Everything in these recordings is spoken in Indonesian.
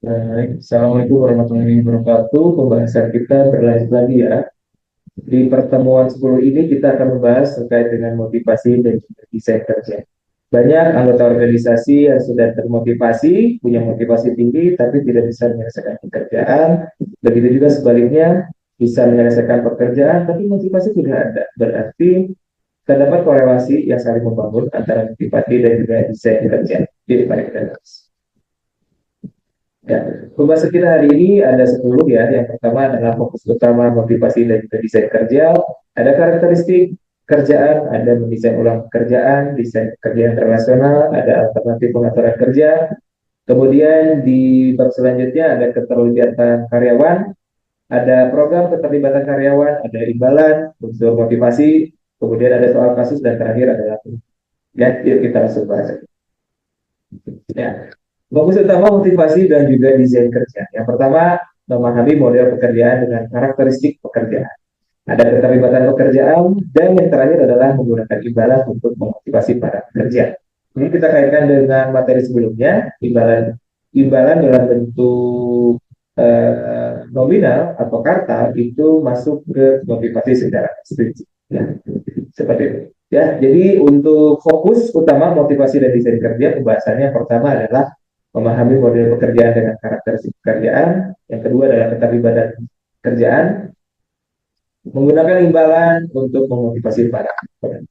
Baik, Assalamualaikum warahmatullahi wabarakatuh. Pembahasan kita berlanjut lagi ya. Di pertemuan 10 ini kita akan membahas terkait dengan motivasi dan juga desain kerja. Banyak anggota organisasi yang sudah termotivasi, punya motivasi tinggi, tapi tidak bisa menyelesaikan pekerjaan. Begitu juga sebaliknya, bisa menyelesaikan pekerjaan, tapi motivasi tidak ada. Berarti terdapat korelasi yang saling membangun antara motivasi dan juga desain kerja. Jadi, mari kita bahas. Ya, pembahasan kita hari ini ada 10 ya. Yang pertama adalah fokus utama motivasi dan juga desain kerja. Ada karakteristik kerjaan, ada mendesain ulang pekerjaan, desain pekerjaan relasional, ada alternatif pengaturan kerja. Kemudian di bab selanjutnya ada keterlibatan karyawan, ada program keterlibatan karyawan, ada imbalan, unsur motivasi, kemudian ada soal kasus dan terakhir adalah ya, yuk kita langsung bahas. Ya, fokus utama motivasi dan juga desain kerja. Yang pertama, memahami model pekerjaan dengan karakteristik pekerjaan. Ada keterlibatan pekerjaan, dan yang terakhir adalah menggunakan imbalan untuk memotivasi para pekerja. Ini kita kaitkan dengan materi sebelumnya, imbalan dalam bentuk nominal atau karta itu masuk ke motivasi secara eksplisit. Ya, seperti itu. Ya, jadi untuk fokus utama motivasi dan desain kerja, pembahasannya pertama adalah memahami model pekerjaan dengan karakteristik pekerjaan. Yang kedua adalah keterlibatan kerjaan, menggunakan imbalan untuk memotivasi para pekerja.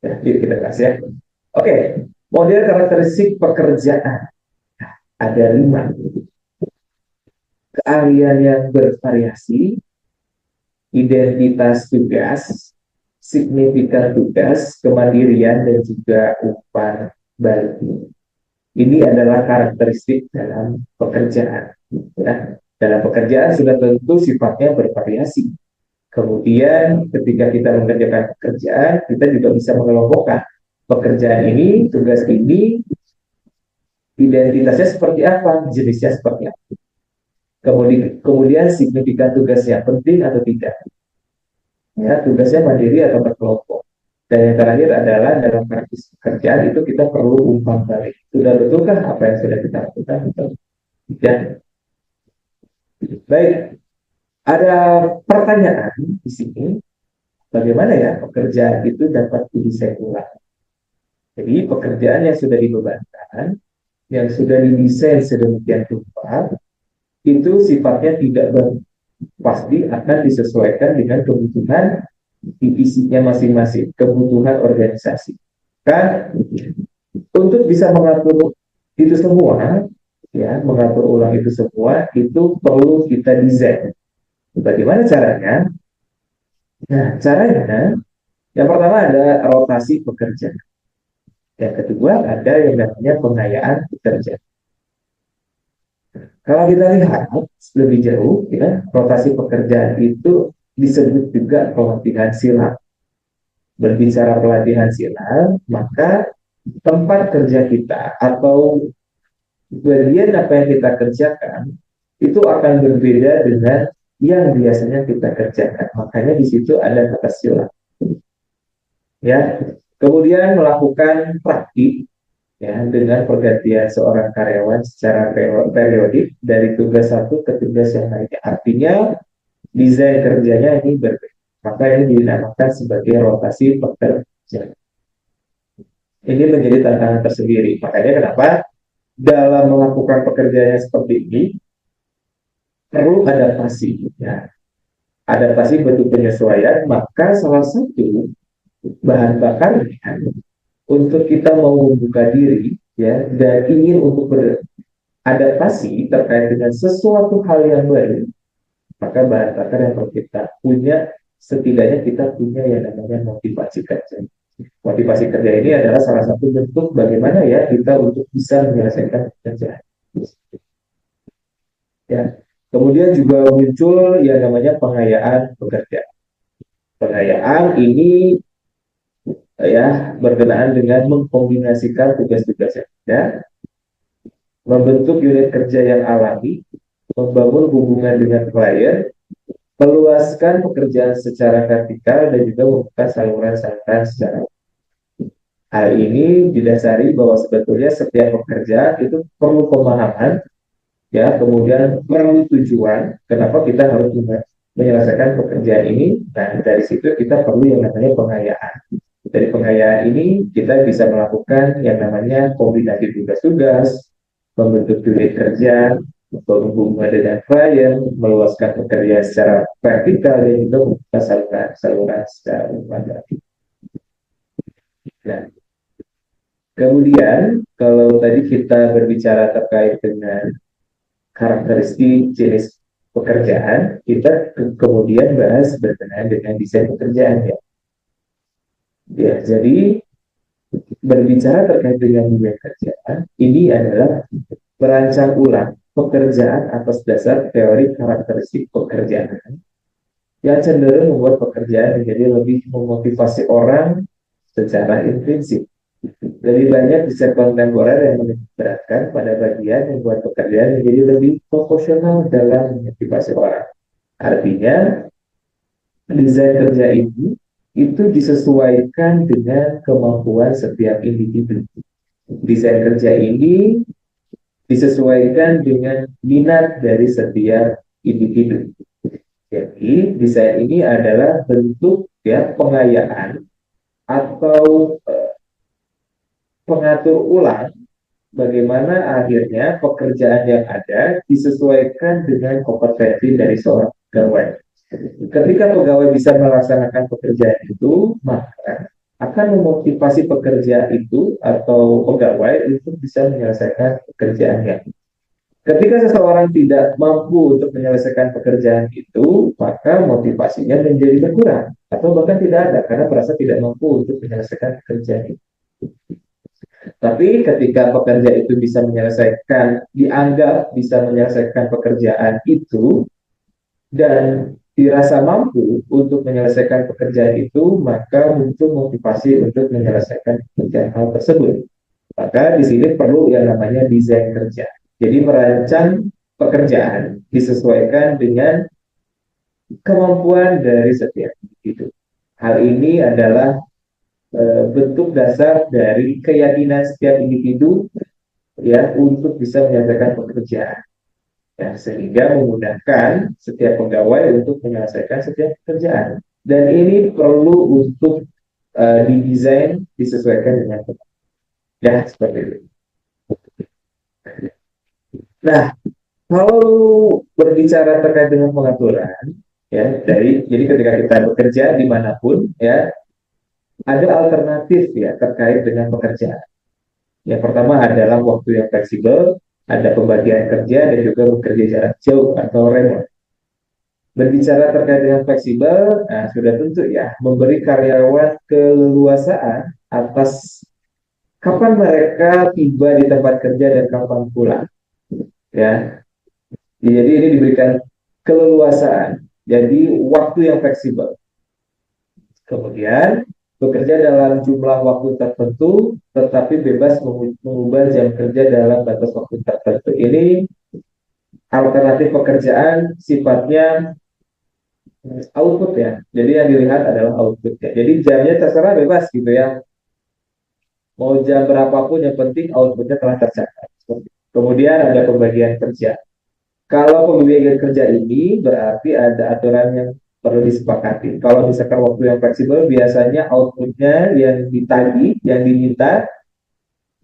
Ya, yuk kita bahas ya. Oke, model karakteristik pekerjaan ada 5. Keahlian yang bervariasi, identitas tugas, signifikan tugas, kemandirian, dan juga umpan balik. Ini adalah karakteristik dalam pekerjaan. Ya. Dalam pekerjaan sudah tentu sifatnya bervariasi. Kemudian ketika kita mengerjakan pekerjaan, kita juga bisa mengelompokkan pekerjaan ini, tugas ini, identitasnya seperti apa, jenisnya seperti apa. Kemudian signifikan tugasnya penting atau tidak. Ya, tugasnya mandiri atau berkelompok. Dan yang terakhir adalah dalam praktis pekerjaan itu kita perlu umpan balik. Sudah betulkah apa yang sudah kita lakukan? Betul. Ya. Baik, ada pertanyaan di sini. Bagaimana ya pekerjaan itu dapat didesain ulang? Jadi pekerjaan yang sudah dibebankan, yang sudah didesain sedemikian rupa, itu sifatnya tidak pasti akan disesuaikan dengan kebutuhan divisinya masing-masing, kebutuhan organisasi. Kan untuk bisa mengatur itu semua, ya, mengatur ulang itu semua, itu perlu kita desain. Bagaimana caranya? Nah, caranya yang pertama ada rotasi pekerja. Yang kedua ada yang namanya pengayaan pekerja. Kalau kita lihat lebih jauh, ya, rotasi pekerjaan itu disebut juga pelatihan silang. Berbicara pelatihan silang, maka tempat kerja kita atau bagian apa yang kita kerjakan itu akan berbeda dengan yang biasanya kita kerjakan. Makanya di situ ada kata silang. Ya, kemudian melakukan praktik ya dengan pergantian seorang karyawan secara periodik dari tugas satu ke tugas yang lainnya. Artinya desain kerjanya ini berbeda. Maka ini dinamakan sebagai rotasi pekerja. Ini menjadi tantangan tersendiri. Makanya kenapa dalam melakukan pekerjaan seperti ini perlu adaptasi. Ya. Adaptasi bentuk penyesuaian, maka salah satu bahan bakarnya untuk kita mau membuka diri ya dan ingin untuk beradaptasi terkait dengan sesuatu hal yang baru, maka bahan bakar yang perlu kita punya, setidaknya kita punya yang namanya motivasi kerja. Motivasi kerja ini adalah salah satu bentuk bagaimana ya kita untuk bisa menyelesaikan pekerjaan. Ya. Kemudian juga muncul yang namanya pengayaan pekerja. Pengayaan ini ya berkenaan dengan mengkombinasikan tugas-tugas yang ada, membentuk unit kerja yang alami, membangun hubungan dengan klien, meluaskan pekerjaan secara vertikal dan juga membuka saluran-saluran secara. Hal ini didasari bahwa sebetulnya setiap pekerjaan itu perlu pemahaman ya, kemudian perlu tujuan, kenapa kita harus menyelesaikan pekerjaan ini. Nah, dari situ kita perlu yang namanya pengayaan. Dari pengayaan ini kita bisa melakukan yang namanya kombinasi tugas-tugas, membentuk unit kerja, berhubungan dengan klien, meluaskan pekerjaan secara vertikal, dan juga membuka saluran secara horizontal. Nah, kemudian kalau tadi kita berbicara terkait dengan karakteristik jenis pekerjaan, kita kemudian bahas berkenaan dengan desain pekerjaan ya. Ya, jadi berbicara terkait dengan desain pekerjaan, ini adalah merancang ulang pekerjaan atas dasar teori karakteristik pekerjaan yang cenderung membuat pekerjaan menjadi lebih memotivasi orang secara intrinsik. Lebih banyak desain kontemporer yang menitikberatkan pada bagian yang membuat pekerjaan menjadi lebih proporsional dalam motivasi orang. Artinya, desain kerja ini itu disesuaikan dengan kemampuan setiap individu. Desain kerja ini disesuaikan dengan minat dari setiap individu. Jadi, desain ini adalah bentuk ya pengayaan atau pengatur ulang bagaimana akhirnya pekerjaan yang ada disesuaikan dengan kompetensi dari seorang pegawai. Ketika pegawai bisa melaksanakan pekerjaan itu, maka akan memotivasi pekerja itu atau pegawai untuk bisa menyelesaikan pekerjaannya. Ketika seseorang tidak mampu untuk menyelesaikan pekerjaan itu, maka motivasinya menjadi berkurang atau bahkan tidak ada karena merasa tidak mampu untuk menyelesaikan pekerjaan itu. Tapi ketika pekerja itu bisa menyelesaikan, dianggap bisa menyelesaikan pekerjaan itu, dan dirasa mampu untuk menyelesaikan pekerjaan itu, maka muncul motivasi untuk menyelesaikan pekerjaan hal tersebut. Maka di sini perlu yang namanya desain kerja. Jadi merancang pekerjaan disesuaikan dengan kemampuan dari setiap individu. Hal ini adalah bentuk dasar dari keyakinan setiap individu ya untuk bisa menyelesaikan pekerjaan. Ya, sehingga memudahkan setiap pegawai untuk menyelesaikan setiap pekerjaan. Dan ini perlu untuk didesain disesuaikan dengan tepat. Ya, seperti itu. Nah, kalau berbicara terkait dengan pengaturan, ya, jadi ketika kita bekerja dimanapun, ya, ada alternatif ya terkait dengan pekerjaan. Yang pertama adalah waktu yang fleksibel, ada pembagian kerja dan juga bekerja jarak jauh atau remote. Berbicara terkait dengan fleksibel, nah sudah tentu ya memberi karyawan keleluasaan atas kapan mereka tiba di tempat kerja dan kapan pulang. Ya, jadi ini diberikan keleluasaan. Jadi waktu yang fleksibel. Kemudian bekerja dalam jumlah waktu tertentu, tetapi bebas mengubah jam kerja dalam batas waktu tertentu. Ini alternatif pekerjaan sifatnya output ya. Jadi yang dilihat adalah output ya. Jadi jamnya terserah bebas gitu ya. Mau jam berapapun yang penting outputnya telah tercatat. Kemudian ada pembagian kerja. Kalau pembagian kerja ini berarti ada aturan yang perlu disepakati. Kalau misalkan waktu yang fleksibel, biasanya outputnya yang ditagih, yang diminta.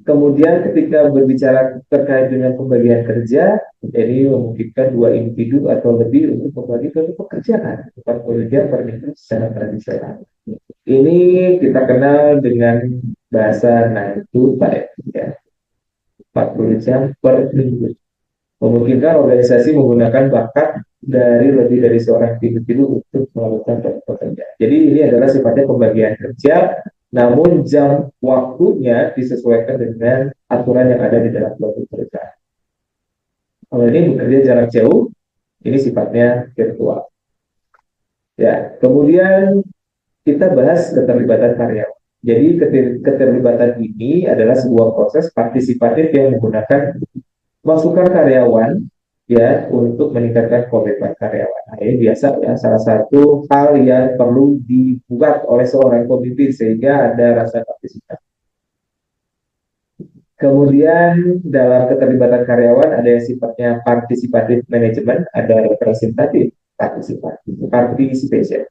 Kemudian ketika berbicara terkait dengan pembagian kerja, ini memungkinkan dua individu atau lebih untuk membagi suatu pekerjaan. Pekerjaan pernikahan secara tradisional. Ini kita kenal dengan bahasa 9 to 5, ya. 40 jam per minggu. Memungkinkan organisasi menggunakan bakat dari lebih dari seorang individu untuk melakukan pekerjaan. Jadi ini adalah sifatnya pembagian kerja, namun jam waktunya disesuaikan dengan aturan yang ada di dalam suatu perusahaan. Kalau ini bekerja jarak jauh, ini sifatnya virtual. Ya, kemudian kita bahas keterlibatan karyawan. Jadi keterlibatan ini adalah sebuah proses partisipatif yang menggunakan masukan karyawan ya untuk meningkatkan komitmen karyawan. Nah, ini biasa ya salah satu hal yang perlu dibuat oleh seorang pemimpin sehingga ada rasa partisipasi. Kemudian dalam keterlibatan karyawan ada yang sifatnya partisipatif manajemen, ada representatif participation.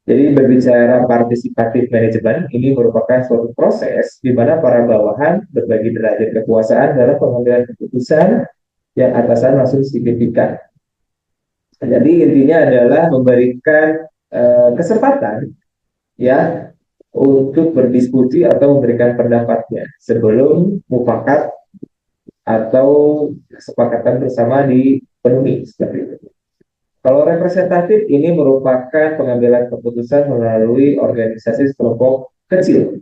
Jadi berbicara partisipatif manajemen ini merupakan suatu proses di mana para bawahan berbagi derajat kekuasaan dalam pengambilan keputusan yang atasan langsung signifikan. Jadi intinya adalah memberikan kesempatan ya untuk berdiskusi atau memberikan pendapatnya sebelum mufakat atau kesepakatan bersama dipenuhi seperti itu. Kalau representatif ini merupakan pengambilan keputusan melalui organisasi kelompok kecil.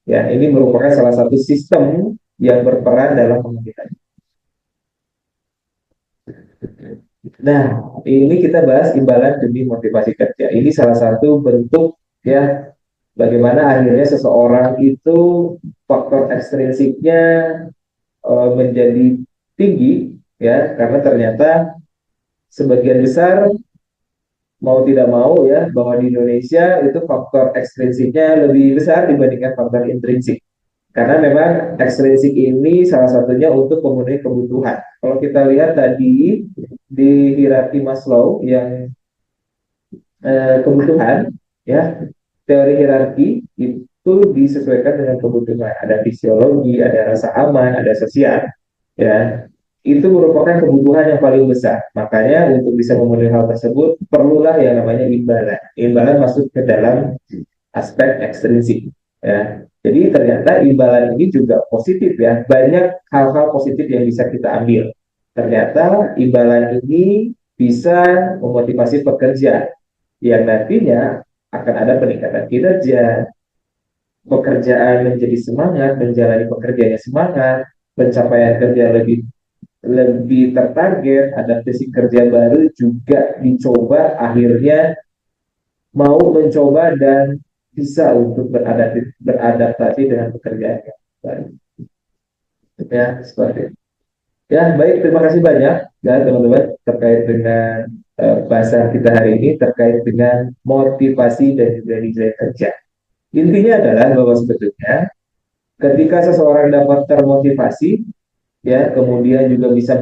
Ya, ini merupakan salah satu sistem yang berperan dalam pengambilan. Nah, ini kita bahas imbalan demi motivasi kerja. Ini salah satu bentuk ya bagaimana akhirnya seseorang itu faktor ekstrinsiknya menjadi tinggi ya karena ternyata sebagian besar mau tidak mau ya bahwa di Indonesia itu faktor ekstrinsiknya lebih besar dibandingkan faktor intrinsik. Karena memang ekstrinsik ini salah satunya untuk memenuhi kebutuhan. Kalau kita lihat tadi di hierarki Maslow yang kebutuhan ya teori hierarki itu disesuaikan dengan kebutuhan. Ada fisiologi, ada rasa aman, ada sosial ya itu merupakan kebutuhan yang paling besar. Makanya untuk bisa memenuhi hal tersebut perlulah yang namanya imbalan. Imbalan masuk ke dalam aspek ekstrinsik. Ya. Jadi ternyata imbalan ini juga positif ya. Banyak hal-hal positif yang bisa kita ambil. Ternyata imbalan ini bisa memotivasi pekerja yang nantinya akan ada peningkatan kinerja, pekerjaan menjadi semangat, menjalani pekerjaannya semangat, pencapaian kerja lebih lebih tertarget, adaptasi kerja baru juga dicoba, akhirnya mau mencoba dan bisa untuk beradaptasi dengan pekerjaan yang baru. Ya, seperti itu. Ya, baik, terima kasih banyak ya teman-teman terkait dengan bahasan kita hari ini terkait dengan motivasi dan juga desain kerja. Intinya adalah bahwa sebetulnya ketika seseorang dapat termotivasi ya kemudian juga bisa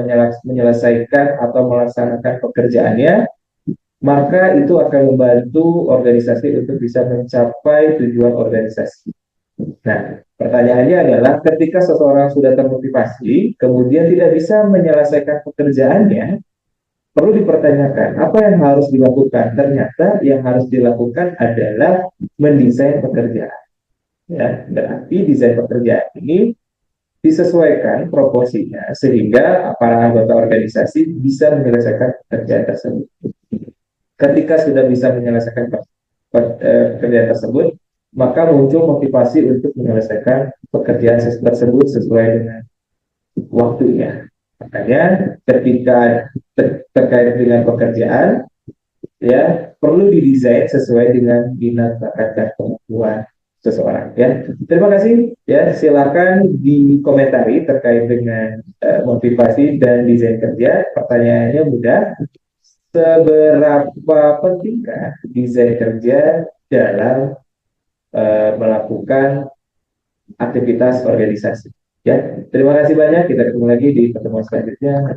menyelesaikan atau melaksanakan pekerjaannya maka itu akan membantu organisasi untuk bisa mencapai tujuan organisasi. Nah, pertanyaannya adalah ketika seseorang sudah termotivasi kemudian tidak bisa menyelesaikan pekerjaannya perlu dipertanyakan apa yang harus dilakukan. Ternyata yang harus dilakukan adalah mendesain pekerjaan ya, berarti desain pekerjaan ini disesuaikan proporsinya sehingga para anggota organisasi bisa menyelesaikan pekerjaan tersebut. Ketika sudah bisa menyelesaikan pekerjaan tersebut, maka muncul motivasi untuk menyelesaikan pekerjaan tersebut sesuai dengan waktunya. Makanya ketika terkait dengan pekerjaan, ya perlu didesain sesuai dengan minat bakat dan kemampuan seseorang ya. Terima kasih ya, silakan dikomentari terkait dengan motivasi dan desain kerja. Pertanyaannya mudah. Seberapa pentingkah desain kerja dalam melakukan aktivitas organisasi? Ya, terima kasih banyak. Kita ketemu lagi di pertemuan selanjutnya.